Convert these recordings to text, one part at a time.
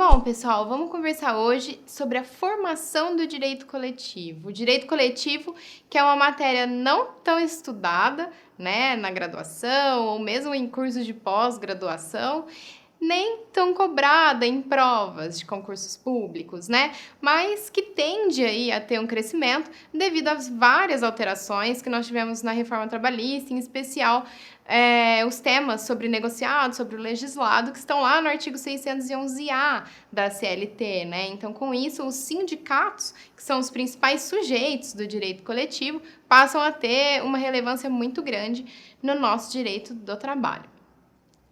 Bom, pessoal, vamos conversar hoje sobre a formação do direito coletivo. O direito coletivo, que é uma matéria não tão estudada, né, na graduação ou mesmo em cursos de pós-graduação, nem tão cobrada em provas de concursos públicos, né? Mas que tende aí a ter um crescimento devido às várias alterações que nós tivemos na reforma trabalhista, em especial os temas sobre negociado, sobre o legislado, que estão lá no artigo 611-A da CLT, né? Então, com isso, os sindicatos, que são os principais sujeitos do direito coletivo, passam a ter uma relevância muito grande no nosso direito do trabalho.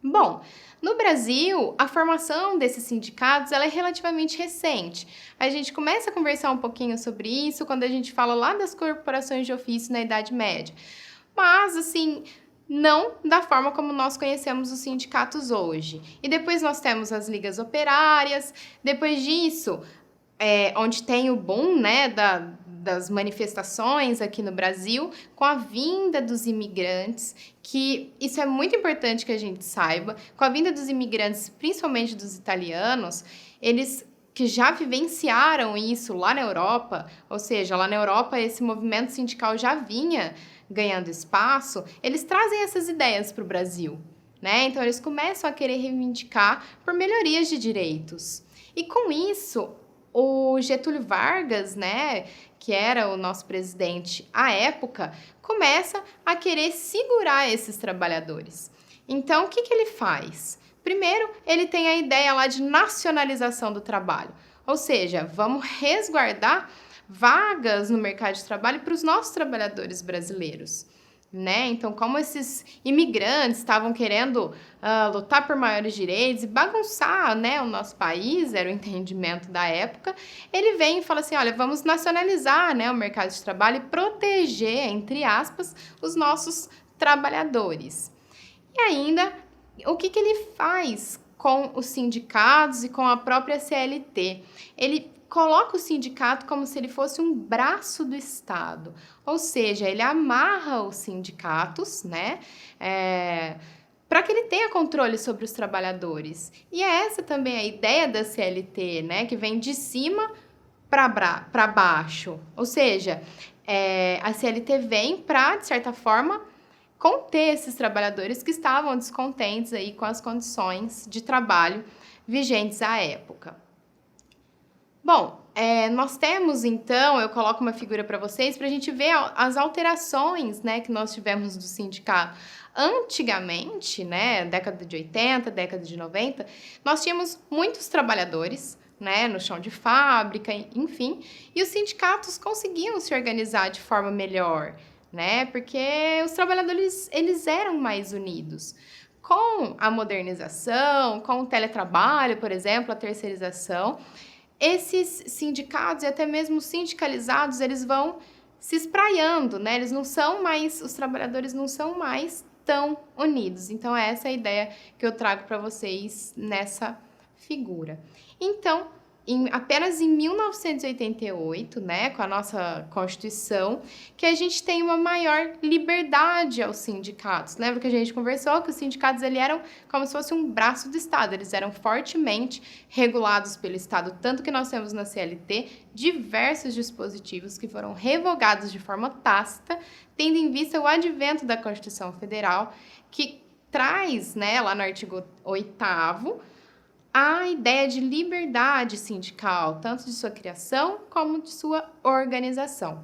Bom, no Brasil, a formação desses sindicatos ela é relativamente recente. A gente começa a conversar um pouquinho sobre isso quando a gente fala lá das corporações de ofício na Idade Média. Mas, assim, não da forma como nós conhecemos os sindicatos hoje. E depois nós temos as ligas operárias, depois disso, onde tem o boom, né, das manifestações aqui no Brasil, com a vinda dos imigrantes, que isso é muito importante que a gente saiba, com a vinda dos imigrantes, principalmente dos italianos, eles que já vivenciaram isso lá na Europa, ou seja, lá na Europa esse movimento sindical já vinha ganhando espaço, eles trazem essas ideias para o Brasil, né? Então eles começam a querer reivindicar por melhorias de direitos. E com isso, o Getúlio Vargas, né, que era o nosso presidente à época, começa a querer segurar esses trabalhadores. Então, o que ele faz? Primeiro, ele tem a ideia lá de nacionalização do trabalho, ou seja, vamos resguardar vagas no mercado de trabalho para os nossos trabalhadores brasileiros. Né? Então, como esses imigrantes estavam querendo lutar por maiores direitos e bagunçar, né, o nosso país, era o entendimento da época, ele vem e fala assim, olha, vamos nacionalizar, né, o mercado de trabalho e proteger, entre aspas, os nossos trabalhadores. E ainda, o que ele faz com os sindicatos e com a própria CLT? Ele coloca o sindicato como se ele fosse um braço do Estado, ou seja, ele amarra os sindicatos, né, para que ele tenha controle sobre os trabalhadores. E é essa também a ideia da CLT, né, que vem de cima para baixo, ou seja, a CLT vem para, de certa forma, conter esses trabalhadores que estavam descontentes aí com as condições de trabalho vigentes à época. Bom, nós temos, então, eu coloco uma figura para vocês para a gente ver as alterações, né, que nós tivemos do sindicato. Antigamente, né, década de 80, década de 90, nós tínhamos muitos trabalhadores, né, no chão de fábrica, enfim, e os sindicatos conseguiam se organizar de forma melhor, né, porque os trabalhadores, eles eram mais unidos. Com a modernização, com o teletrabalho, por exemplo, a terceirização, esses sindicatos e até mesmo sindicalizados, eles vão se espraiando, né? Eles não são mais, os trabalhadores não são mais tão unidos. Então, essa é a ideia que eu trago para vocês nessa figura. Então, apenas em 1988, né, com a nossa Constituição, que a gente tem uma maior liberdade aos sindicatos. Lembra que a gente conversou que os sindicatos eram como se fosse um braço do Estado, eles eram fortemente regulados pelo Estado, tanto que nós temos na CLT diversos dispositivos que foram revogados de forma tácita, tendo em vista o advento da Constituição Federal, que traz, né, lá no artigo 8º, a ideia de liberdade sindical, tanto de sua criação como de sua organização.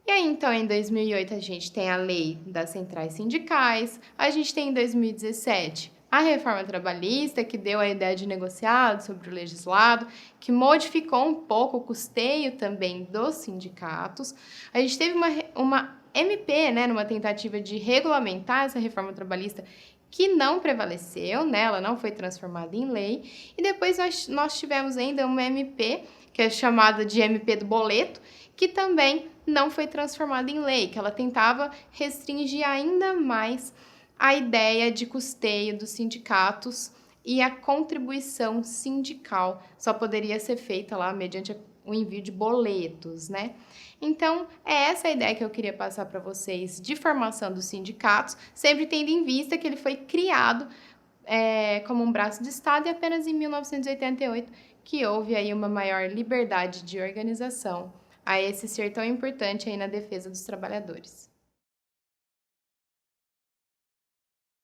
E aí, então, em 2008, a gente tem a lei das centrais sindicais, a gente tem em 2017 a reforma trabalhista, que deu a ideia de negociado sobre o legislado, que modificou um pouco o custeio também dos sindicatos. A gente teve uma MP, né, numa tentativa de regulamentar essa reforma trabalhista, que não prevaleceu, né? Ela não foi transformada em lei. E depois nós tivemos ainda uma MP, que é chamada de MP do boleto, que também não foi transformada em lei, que ela tentava restringir ainda mais a ideia de custeio dos sindicatos e a contribuição sindical só poderia ser feita lá mediante o envio de boletos, né? Então, é essa a ideia que eu queria passar para vocês de formação dos sindicatos, sempre tendo em vista que ele foi criado como um braço de Estado, e apenas em 1988 que houve aí uma maior liberdade de organização a esse ser tão importante aí na defesa dos trabalhadores.